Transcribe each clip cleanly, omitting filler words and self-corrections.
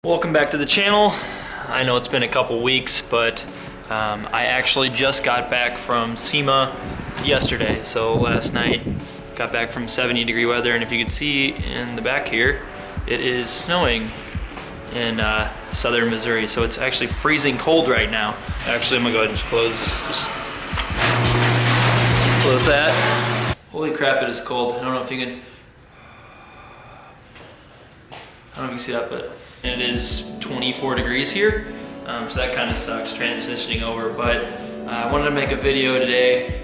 Welcome back to the channel. I know it's been a couple weeks, but I actually just got back from SEMA yesterday. So last night, got back from 70-degree weather, and if you can see in the back here, it is snowing in southern Missouri. So it's actually freezing cold right now. Actually, I'm gonna go ahead and close that. Holy crap, it is cold. I don't know if you can see that, but it is 24 degrees here, so that kind of sucks transitioning over. But I wanted to make a video today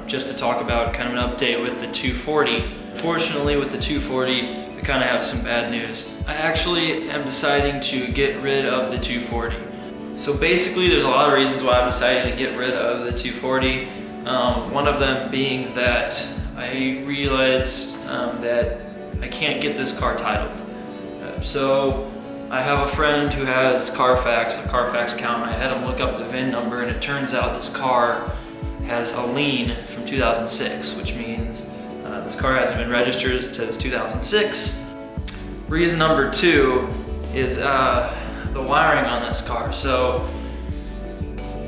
just to talk about kind of an update with the 240. Fortunately, with the 240, I kind of have some bad news. I actually am deciding to get rid of the 240. So basically, there's a lot of reasons why I'm deciding to get rid of the 240. One of them being that I realized that I can't get this car titled. So I have a friend who has Carfax, a Carfax account. I had him look up the VIN number, and it turns out this car has a lien from 2006, which means this car hasn't been registered since 2006. Reason number two is the wiring on this car. So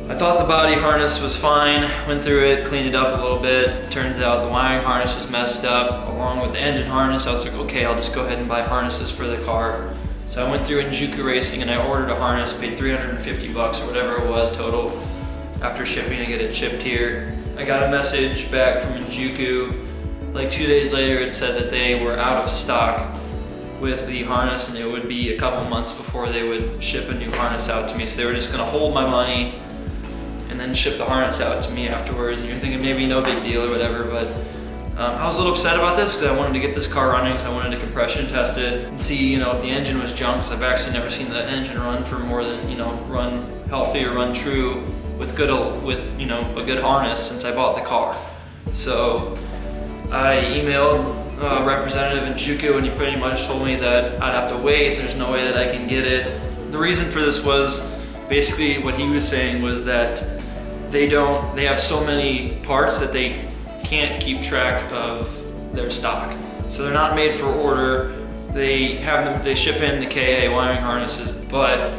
I thought the body harness was fine, went through it, cleaned it up a little bit. Turns out the wiring harness was messed up along with the engine harness. I was like, okay, I'll just go ahead and buy harnesses for the car. So I went through Injuku Racing and I ordered a harness, paid 350 bucks or whatever it was total after shipping to get it shipped here. I got a message back from Injuku. Like 2 days later, it said that they were out of stock with the harness and it would be a couple months before they would ship a new harness out to me. So they were just gonna hold my money and then ship the harness out to me afterwards. And you're thinking maybe no big deal or whatever, but I was a little upset about this because I wanted to get this car running, because I wanted to compression test it and see, if the engine was junk, because I've actually never seen the engine run for more than, run healthy or run true with a good harness since I bought the car. So I emailed a representative in Injuku, and he pretty much told me that I'd have to wait. There's no way that I can get it. The reason for this was basically what he was saying was that they have so many parts that they can't keep track of their stock. So they're not made for order. They ship in the KA wiring harnesses, but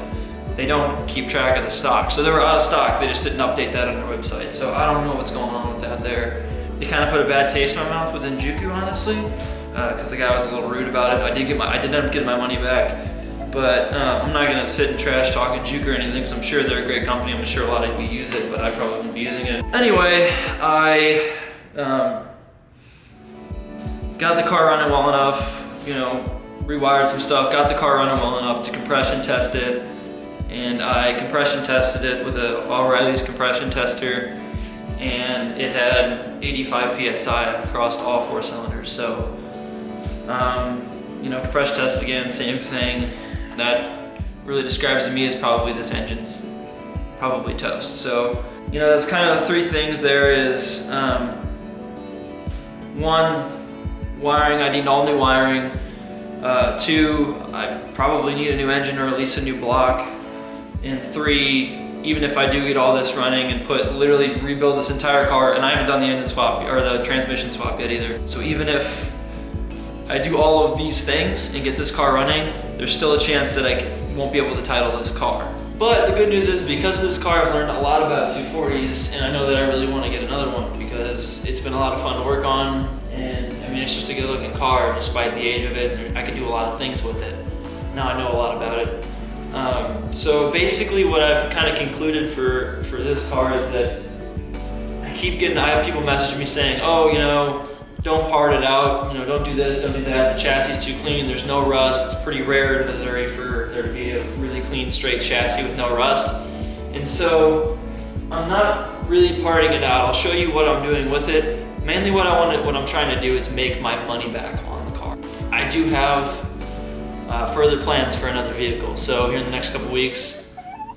they don't keep track of the stock. So they were out of stock, they just didn't update that on their website. So I don't know what's going on with that there. They kind of put a bad taste in my mouth with Injuku, honestly, because the guy was a little rude about it. I did end up getting my money back. But I'm not gonna sit and trash talk Injuku or anything, because I'm sure they're a great company. I'm sure a lot of you use it, but I probably wouldn't be using it. Anyway, I got the car running well enough, rewired some stuff, got the car running well enough to compression test it. And I compression tested it with a O'Reilly's compression tester, and it had 85 PSI across all 4 cylinders. So, compression test again, same thing. That really describes to me as probably this engine's probably toast. So, that's kind of the 3 things there is, 1, wiring, I need all new wiring. 2, I probably need a new engine or at least a new block. And 3, even if I do get all this running and literally rebuild this entire car, and I haven't done the engine swap or the transmission swap yet either. So even if I do all of these things and get this car running, there's still a chance that I won't be able to title this car. But the good news is, because of this car, I've learned a lot about 240s, and I know that I really want to get another one because it's been a lot of fun to work on, and it's just a good looking car despite the age of it, and I can do a lot of things with it. Now I know a lot about it. So basically what I've kind of concluded for this car is that I have people messaging me saying, oh, don't part it out, don't do this, don't do that, the chassis is too clean, there's no rust. It's pretty rare in Missouri for there to be a really clean, straight chassis with no rust. And so I'm not really parting it out. I'll show you what I'm doing with it. Mainly what I'm trying to do is make my money back on the car. I do have further plans for another vehicle. So here in the next couple weeks,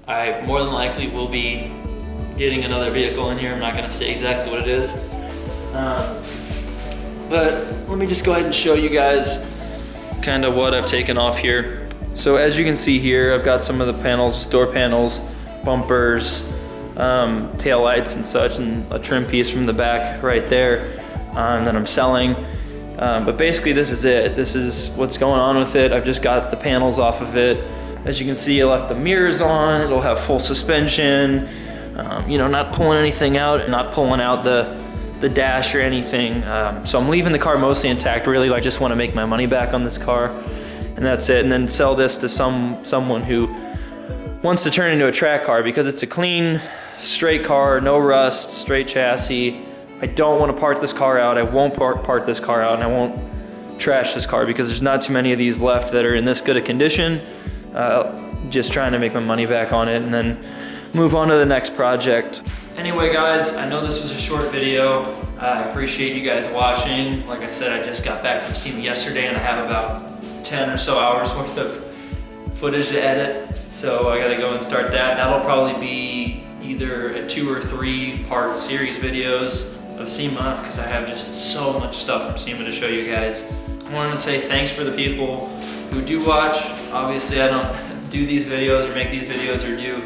I more than likely will be getting another vehicle in here. I'm not gonna say exactly what it is. But let me just go ahead and show you guys kind of what I've taken off here. So as you can see here, I've got some of the panels, door panels, bumpers, tail lights and such, and a trim piece from the back right there that I'm selling. But basically this is it. This is what's going on with it. I've just got the panels off of it. As you can see, I left the mirrors on. It'll have full suspension. You know, not pulling anything out, not pulling out the dash or anything. So I'm leaving the car mostly intact. Really, I just want to make my money back on this car, and that's it. And then sell this to someone who wants to turn into a track car, because it's a clean, straight car, no rust, straight chassis. I don't want to part this car out. I won't part this car out, and I won't trash this car because there's not too many of these left that are in this good a condition. Just trying to make my money back on it and then move on to the next project. Anyway guys, I know this was a short video. I appreciate you guys watching. Like I said, I just got back from SEMA yesterday and I have about 10 or so hours worth of footage to edit. So I gotta go and start that. That'll probably be either a 2 or 3 part series videos of SEMA, because I have just so much stuff from SEMA to show you guys. I wanted to say thanks for the people who do watch. Obviously I don't do these videos or make these videos or do,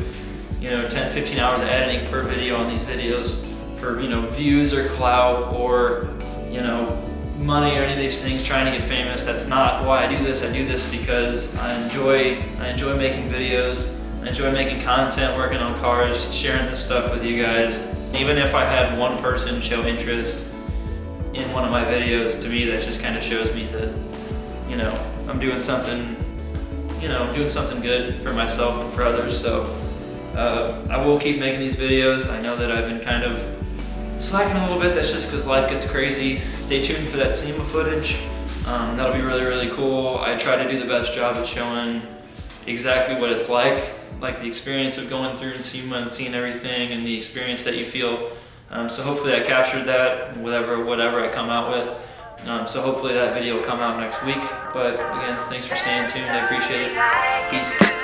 you know, 10, 15 hours of editing per video on these videos for, you know, views or clout or, you know, money or any of these things, trying to get famous. That's not why I do this. I do this because I enjoy making videos. I enjoy making content, working on cars, sharing this stuff with you guys. Even if I had one person show interest in one of my videos, to me that just kind of shows me that, you know, I'm doing something, you know, doing something good for myself and for others. So I will keep making these videos. I know that I've been kind of slacking a little bit. That's just because life gets crazy. Stay tuned for that SEMA footage. That'll be really, really cool. I try to do the best job of showing exactly what it's like the experience of going through in SEMA and seeing everything and the experience that you feel. So hopefully I captured that, whatever I come out with. So hopefully that video will come out next week. But again, thanks for staying tuned. I appreciate it. Peace.